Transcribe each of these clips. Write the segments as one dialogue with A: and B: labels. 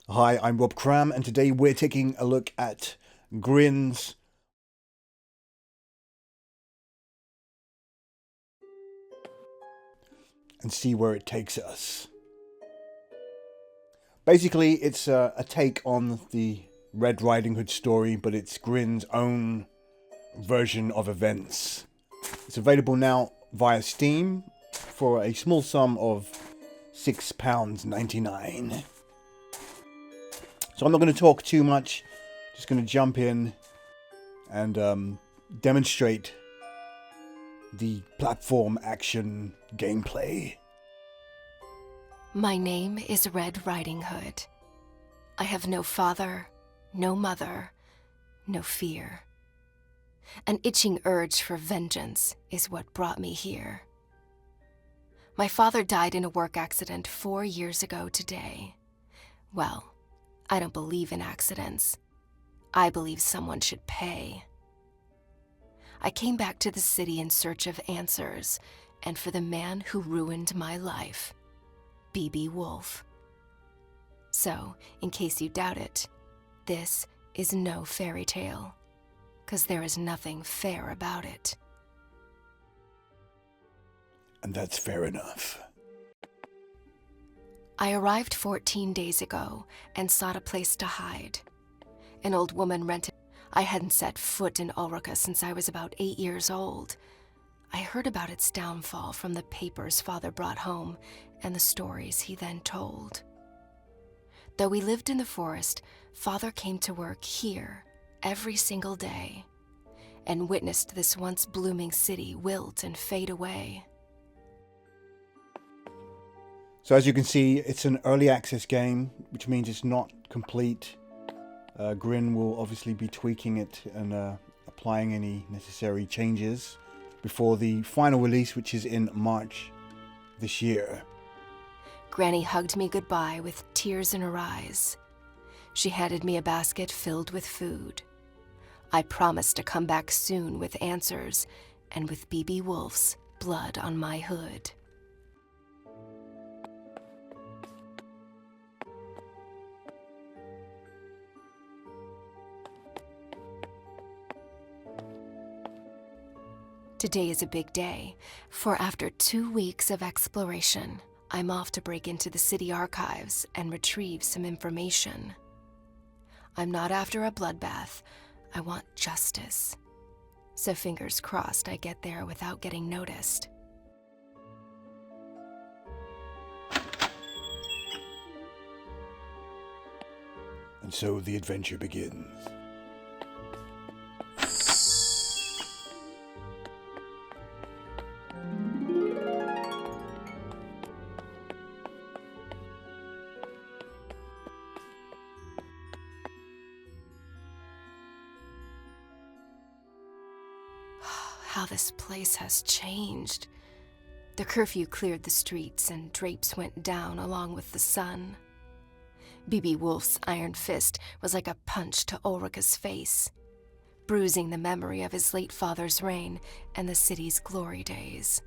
A: Hi, I'm Rob Cram, and today we're taking a look at Grin's and see where it takes us. Basically, it's a take on the Red Riding Hood story, but it's Grin's own version of events. It's available now via Steam for a small sum of £6.99. So I'm not going to talk too much, just going to jump in and demonstrate the platform action gameplay.
B: My name is Red Riding Hood. I have no father, no mother, no fear. An itching urge for vengeance is what brought me here. My father died in a work accident 4 years ago today. Well, I don't believe in accidents. I believe someone should pay. I came back to the city in search of answers, and for the man who ruined my life, B.B. Woolfe. So, in case you doubt it, this is no fairy tale, 'cause there is nothing fair about it.
A: And that's fair enough.
B: I arrived 14 days ago and sought a place to hide. An old woman rented. I hadn't set foot in Ulrika since I was about 8 years old. I heard about its downfall from the papers Father brought home and the stories he then told. Though we lived in the forest, Father came to work here every single day and witnessed this once blooming city wilt and fade away.
A: So as you can see, it's an early access game, which means it's not complete. Grin will obviously be tweaking it and applying any necessary changes before the final release, which is in March this year.
B: Granny hugged me goodbye with tears in her eyes. She handed me a basket filled with food. I promised to come back soon with answers and with B.B. Woolfe's blood on my hood. Today is a big day, for after 2 weeks of exploration, I'm off to break into the city archives and retrieve some information. I'm not after a bloodbath. I want justice. So fingers crossed I get there without getting noticed.
A: And so the adventure begins.
B: How this place has changed. The curfew cleared the streets and drapes went down along with the sun. B.B. Woolfe's iron fist was like a punch to Ulrika's face, bruising the memory of his late father's reign and the city's glory days.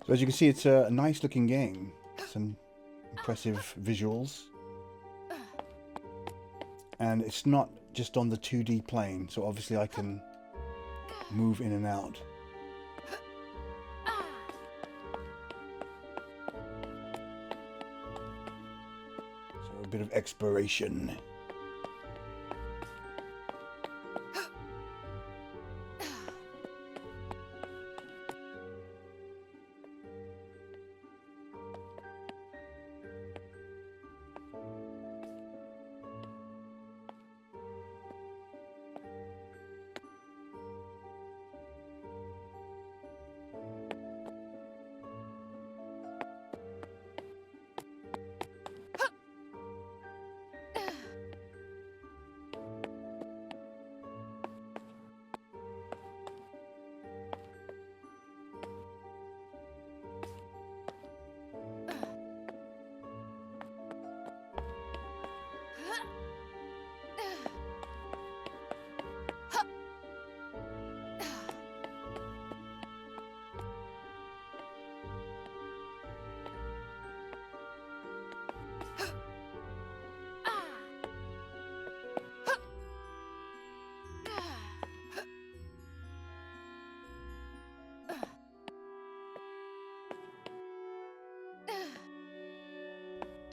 A: So as you can see, it's a nice looking game. Some impressive visuals. And it's not just on the 2D plane, so obviously I can move in and out. So a bit of exploration.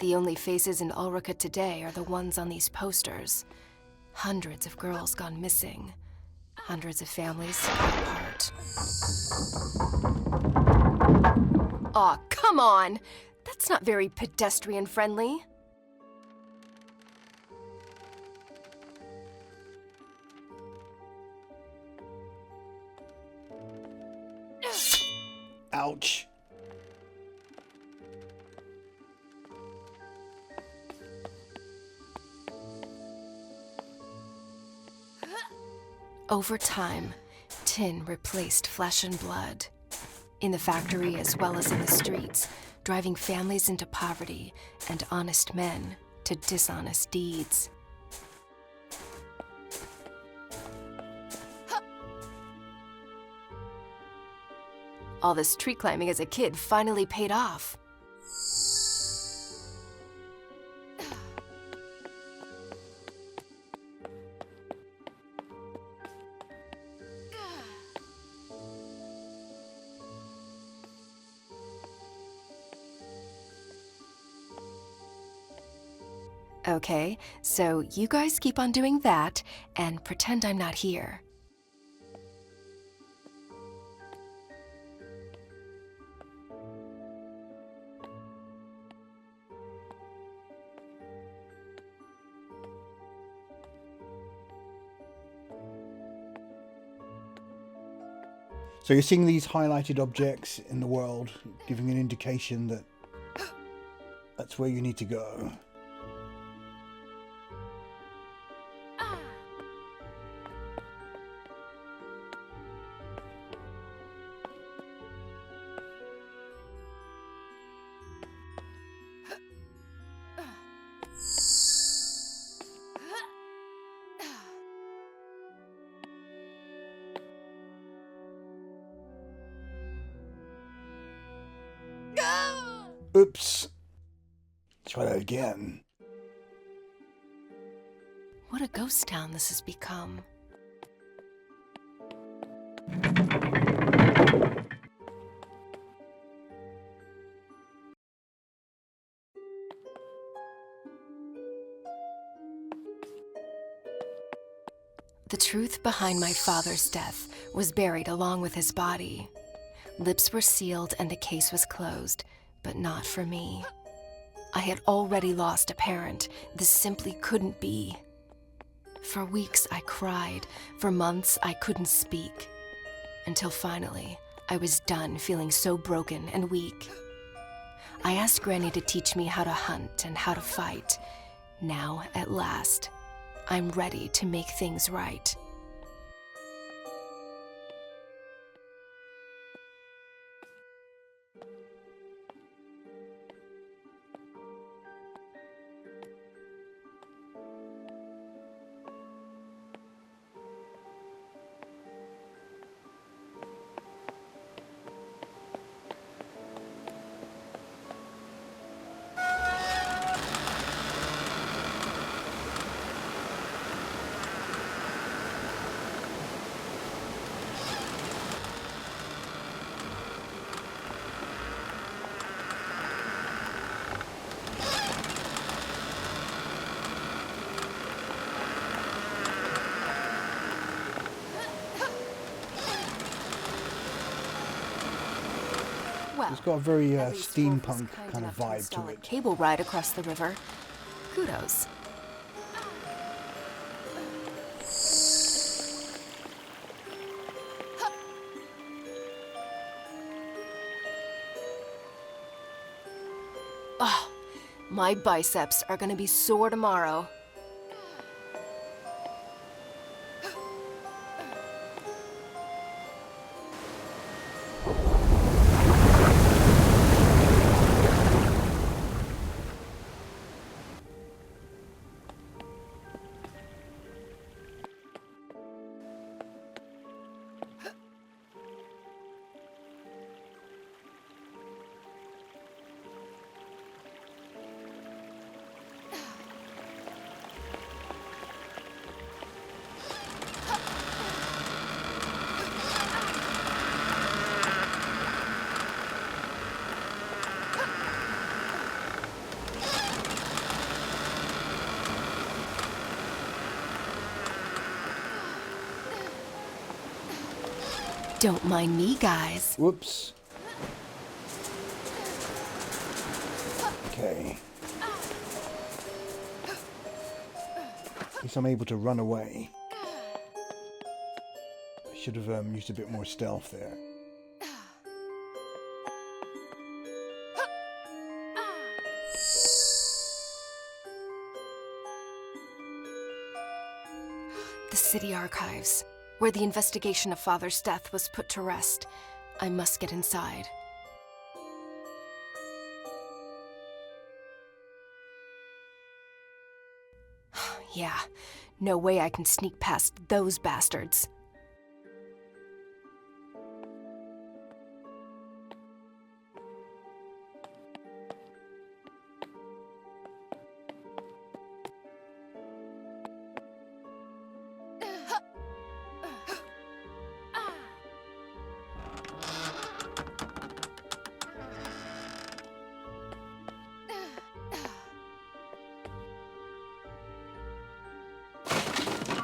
B: The only faces in Ulrika today are the ones on these posters. Hundreds of girls gone missing. Hundreds of families split apart. Aw, come on! That's not very pedestrian-friendly.
A: Ouch.
B: Over time, tin replaced flesh and blood. In the factory as well as in the streets, driving families into poverty and honest men to dishonest deeds. All this tree climbing as a kid finally paid off. Okay, so you guys keep on doing that and pretend I'm not here.
A: So you're seeing these highlighted objects in the world, giving an indication that that's where you need to go. Oops. Try that again.
B: What a ghost town this has become. The truth behind my father's death was buried along with his body. Lips were sealed and the case was closed, but not for me. I had already lost a parent. This simply couldn't be. For weeks I cried. For months I couldn't speak. Until finally, I was done feeling so broken and weak. I asked Granny to teach me how to hunt and how to fight. Now, at last, I'm ready to make things right. Well,
A: It's got a very
B: at least Woolfe was
A: steampunk kind of
B: enough to
A: vibe
B: install
A: to
B: a
A: it.
B: cable ride across the river. Kudos. Oh, my biceps are gonna be sore tomorrow. Don't mind me, guys.
A: Whoops. Okay. At least I'm able to run away. I should have used a bit more stealth there.
B: The city archives, where the investigation of Father's death was put to rest. I must get inside. Yeah, no way I can sneak past those bastards.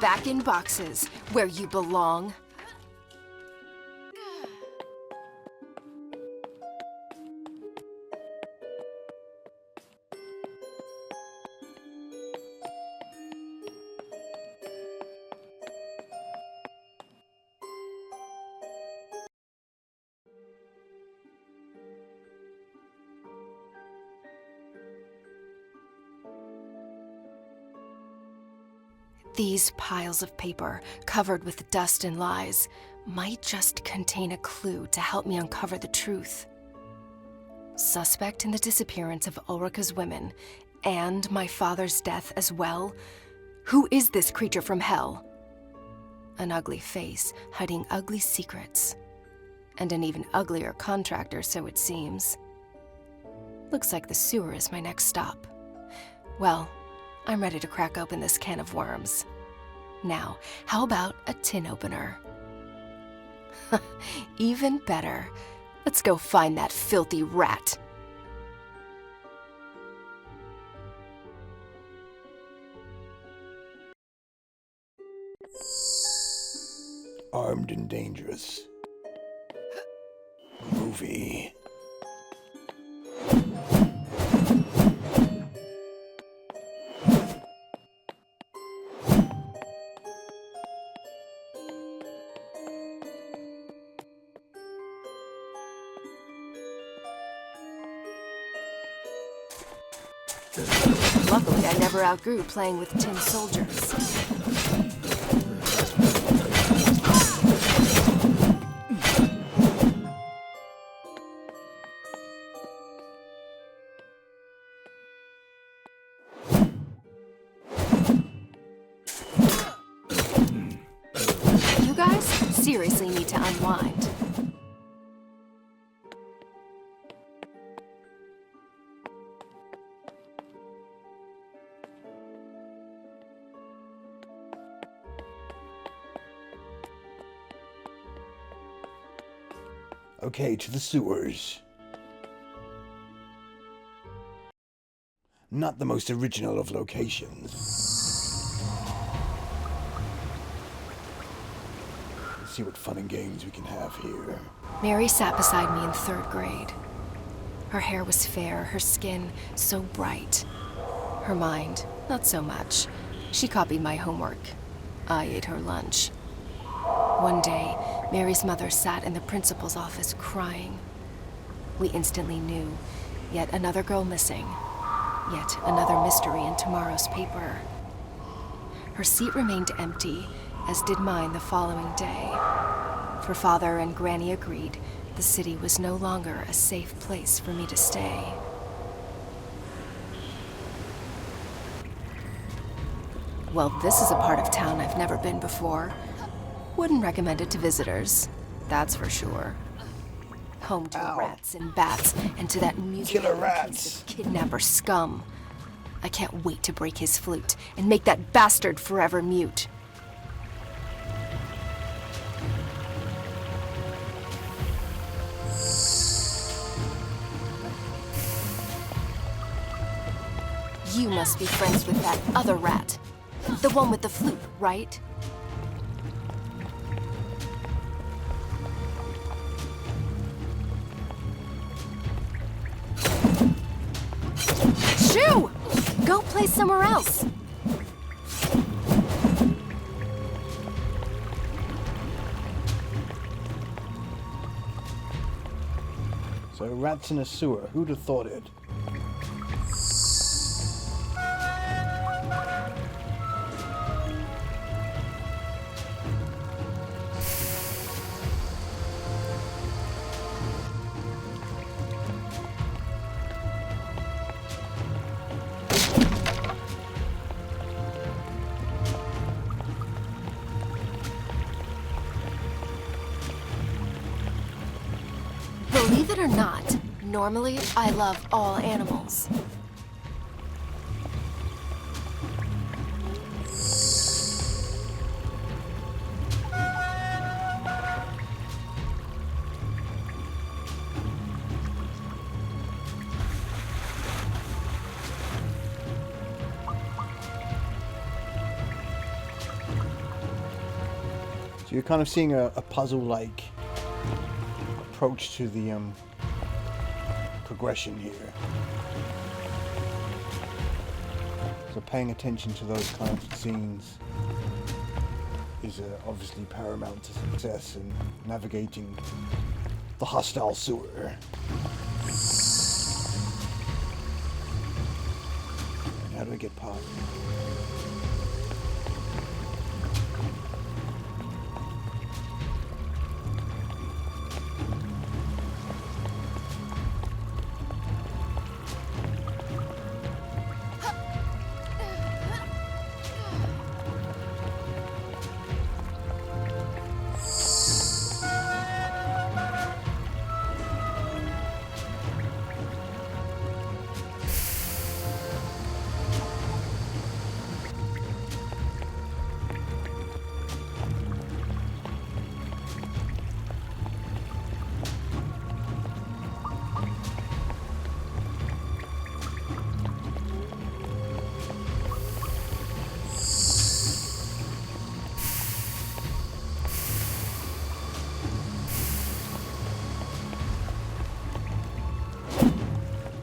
B: Back in boxes, where you belong. These piles of paper, covered with dust and lies, might just contain a clue to help me uncover the truth. Suspect in the disappearance of Ulrika's women, and my father's death as well? Who is this creature from hell? An ugly face, hiding ugly secrets. And an even uglier contractor, so it seems. Looks like the sewer is my next stop. Well, I'm ready to crack open this can of worms. Now, how about a tin opener? Even better. Let's go find that filthy rat.
A: Armed and dangerous. Movie.
B: Luckily, I never outgrew playing with tin soldiers. You guys seriously need to unwind.
A: Okay, to the sewers. Not the most original of locations. Let's see what fun and games we can have here.
B: Mary sat beside me in 3rd grade. Her hair was fair, her skin so bright. Her mind, not so much. She copied my homework. I ate her lunch. One day, Mary's mother sat in the principal's office crying. We instantly knew, yet another girl missing. Yet another mystery in tomorrow's paper. Her seat remained empty, as did mine the following day. For Father and Granny agreed the city was no longer a safe place for me to stay. Well, this is a part of town I've never been before. Wouldn't recommend it to visitors, that's for sure. Home to rats and bats, and to that musical piece of kidnapper scum. I can't wait to break his flute and make that bastard forever mute. You must be friends with that other rat. The one with the flute, right? place somewhere else.
A: So rats in a sewer, who'd have thought it?
B: Believe it or not, normally I love all animals.
A: So you're kind of seeing a puzzle-like approach to the progression here. So paying attention to those kinds of scenes is obviously paramount to success in navigating the hostile sewer. How do I get past?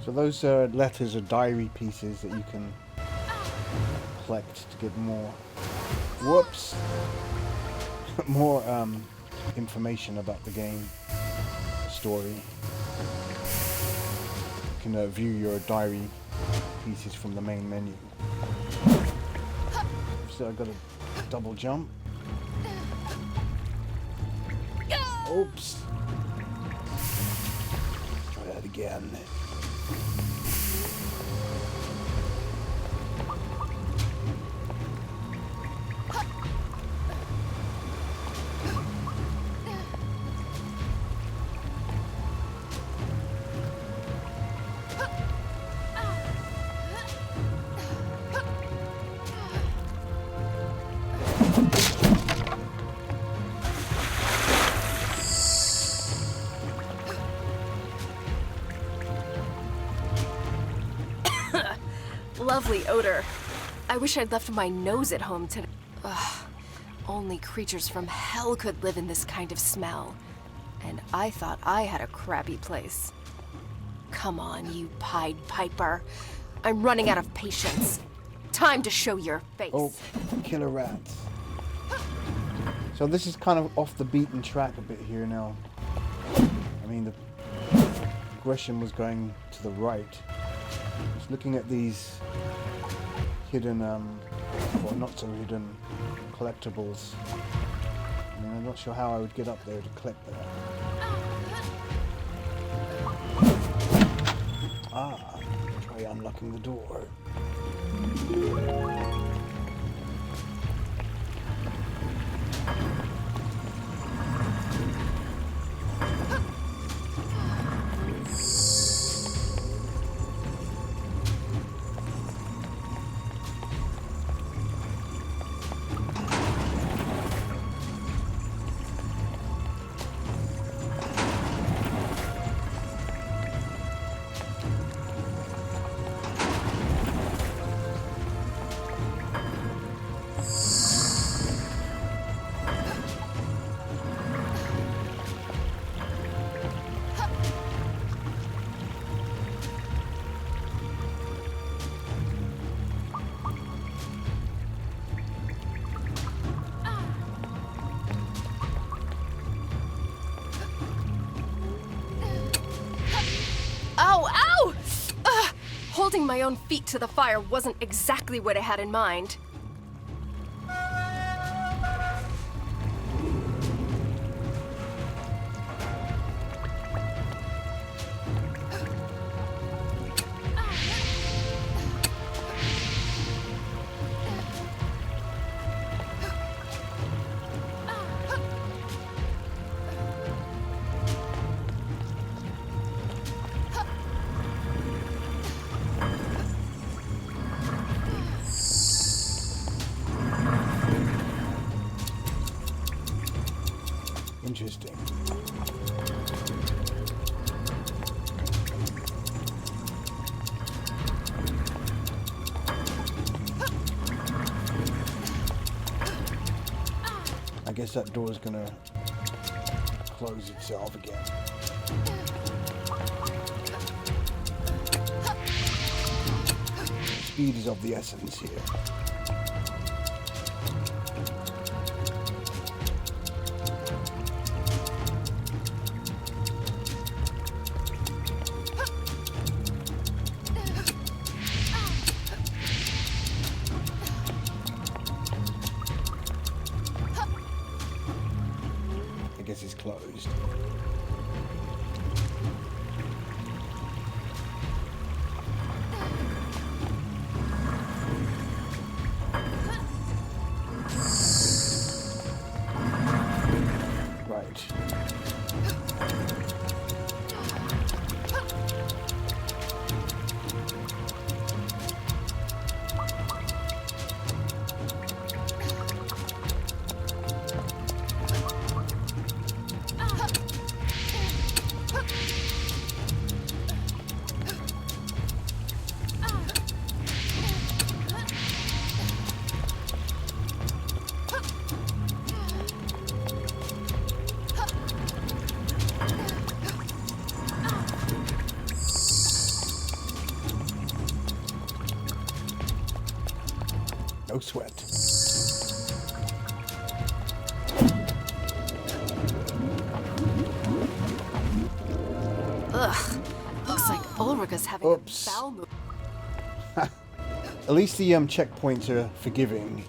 A: So those letters are diary pieces that you can collect to get more, whoops, more information about the game, story. You can view your diary pieces from the main menu. So I got a double jump. Oops. Try that again.
B: Lovely odor. I wish I'd left my nose at home today. Ugh. Only creatures from hell could live in this kind of smell. And I thought I had a crappy place. Come on, you Pied Piper. I'm running out of patience. Time to show your face.
A: Oh, killer rats. So this is kind of off the beaten track a bit here now. I mean, the progression was going to the right. Just looking at these hidden, or not so hidden, collectibles. I mean, I'm not sure how I would get up there to collect that. Ah, try unlocking the door.
B: Holding my own feet to the fire wasn't exactly what I had in mind.
A: Interesting. I guess that door is gonna close itself again. Speed is of the essence here. I guess it's closed. Right. No sweat.
B: Ugh. Looks like Ulrica's having a
A: Oops.
B: bowel movement.
A: At least the checkpoints are forgiving.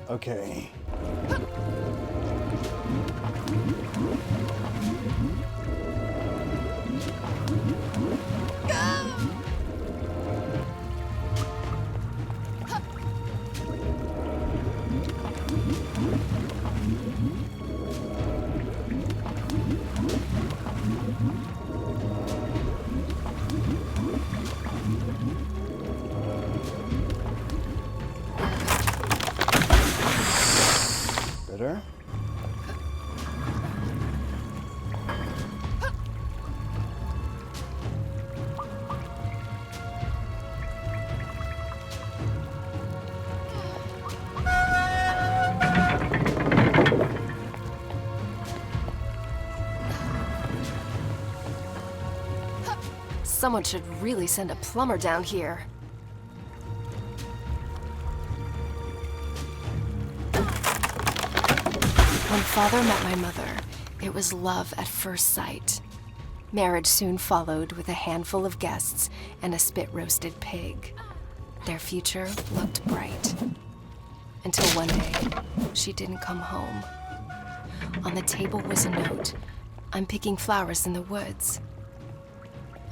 A: Okay. Better.
B: Someone should really send a plumber down here. When father met my mother, it was love at first sight. Marriage soon followed with a handful of guests and a spit-roasted pig. Their future looked bright. Until one day, she didn't come home. On the table was a note. I'm picking flowers in the woods.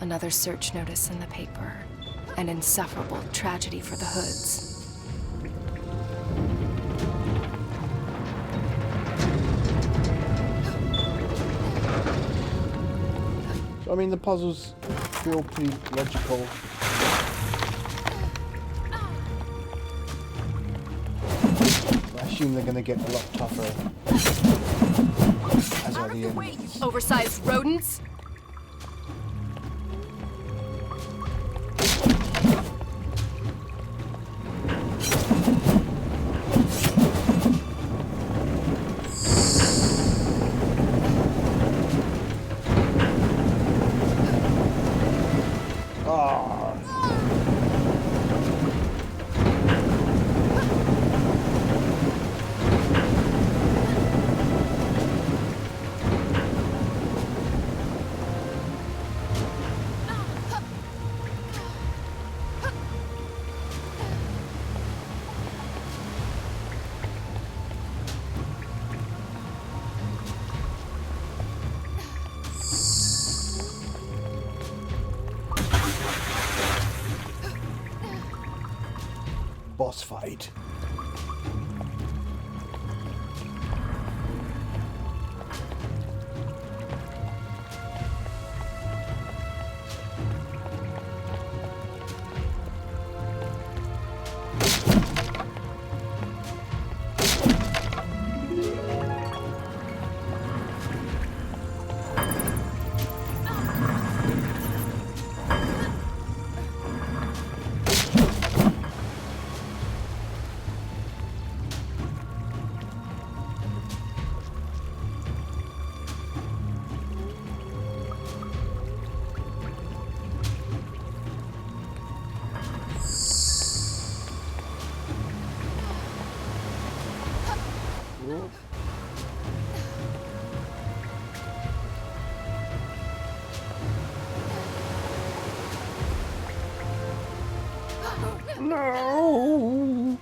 B: Another search notice in the paper. An insufferable tragedy for the Hoods.
A: So, I mean, the puzzles feel pretty logical. I assume they're going to get a lot tougher as are the enemies.
B: Oversized rodents?
A: boss fight. No!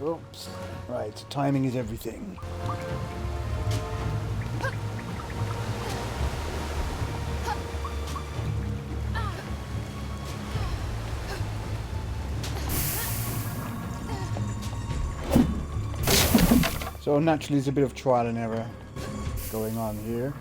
A: Oops. Right, timing is everything. So naturally there's a bit of trial and error going on here.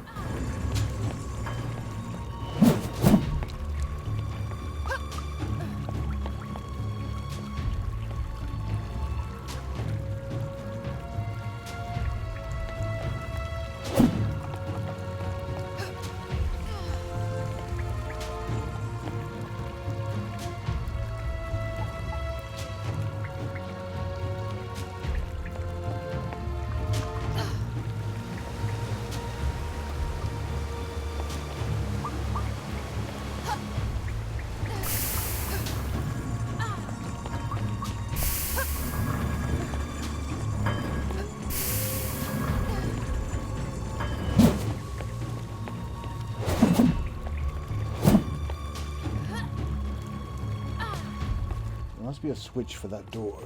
A: There must be a switch for that door.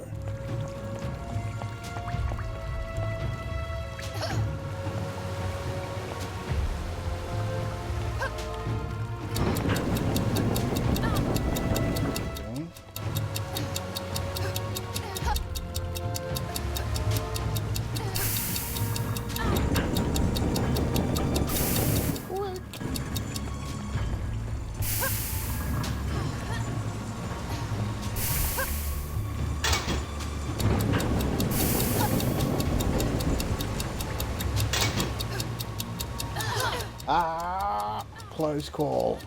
A: Ah, close call.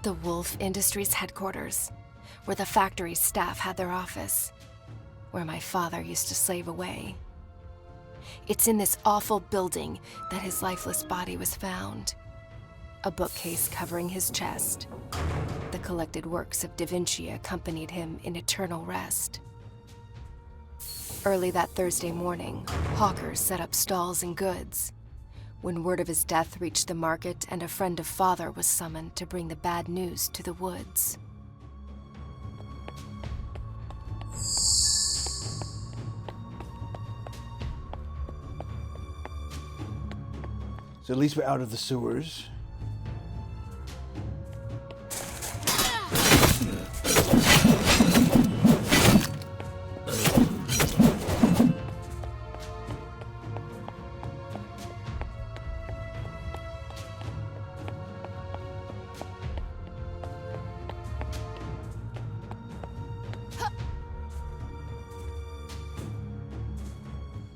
B: The Woolfe Industries headquarters, where the factory staff had their office, where my father used to slave away. It's in this awful building that his lifeless body was found. A bookcase covering his chest. The collected works of Da Vinci accompanied him in eternal rest. Early that Thursday morning, hawkers set up stalls and goods. When word of his death reached the market and a friend of father was summoned to bring the bad news to the woods.
A: So at least we're out of the sewers.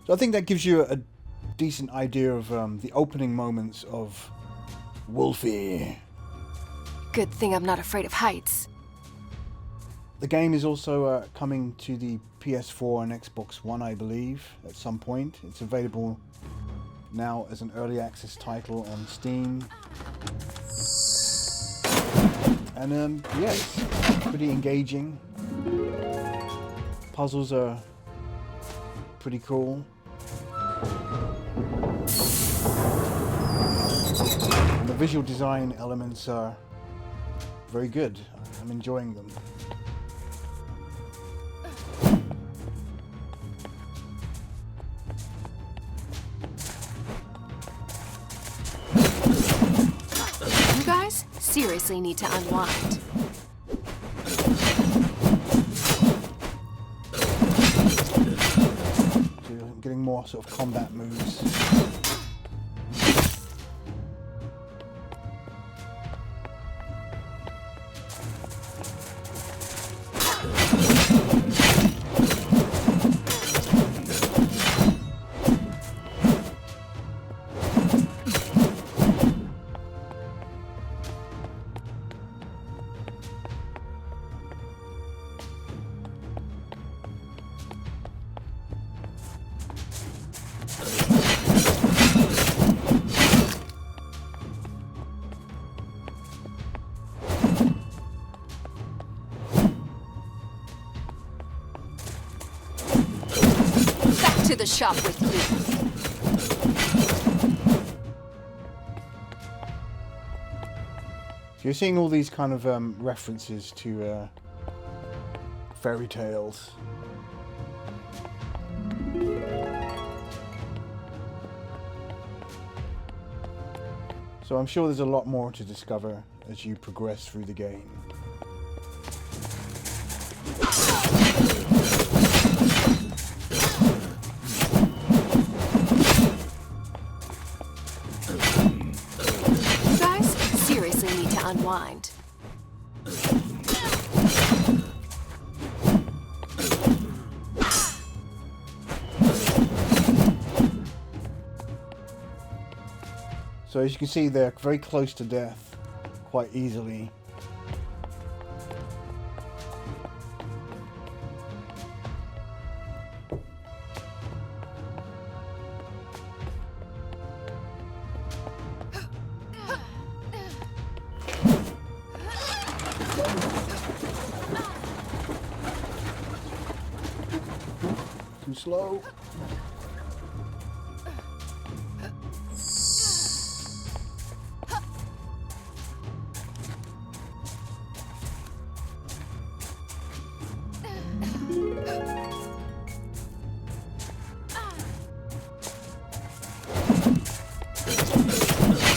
A: So I think that gives you a decent idea of the opening moments of Woolfe.
B: Good thing I'm not afraid of heights.
A: The game is also coming to the PS4 and Xbox One, I believe, at some point. It's available now as an early access title on Steam. And yes, pretty engaging. puzzles are pretty cool. And the visual design elements are very good. I'm enjoying them.
B: You guys seriously need to unwind.
A: So I'm getting more sort of combat moves.
B: To the shop with you.
A: So you're seeing all these kind of references to fairy tales. So I'm sure there's a lot more to discover as you progress through the game.
B: Unwind.
A: So as you can see, they're very close to death quite easily. Too slow.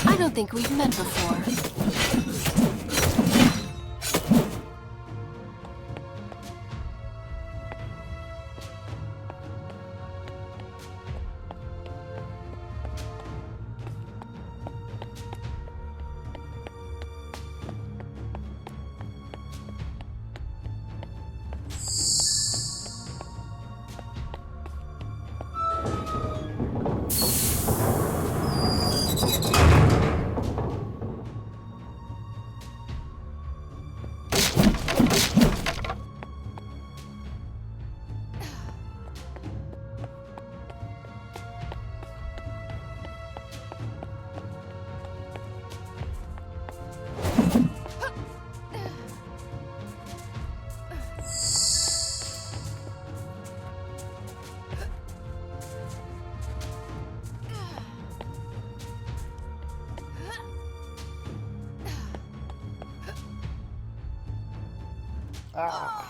B: I don't think we've met before.
A: Ah.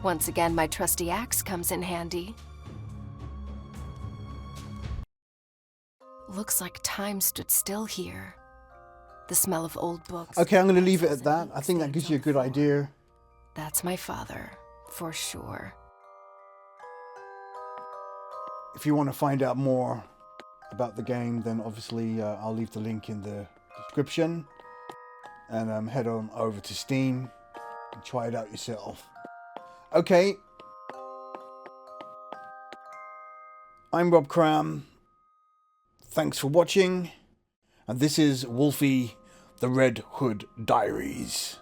B: Once again, my trusty axe comes in handy. Looks like time stood still here. The smell of old books.
A: Okay, I'm going to leave it at that. I think that gives you a good idea.
B: That's my father, for sure.
A: if you want to find out more about the game, then obviously I'll leave the link in the description, and head on over to Steam and try it out yourself. Okay, I'm Rob Cram. Thanks for watching, and this is Woolfe, the Red Hood Diaries.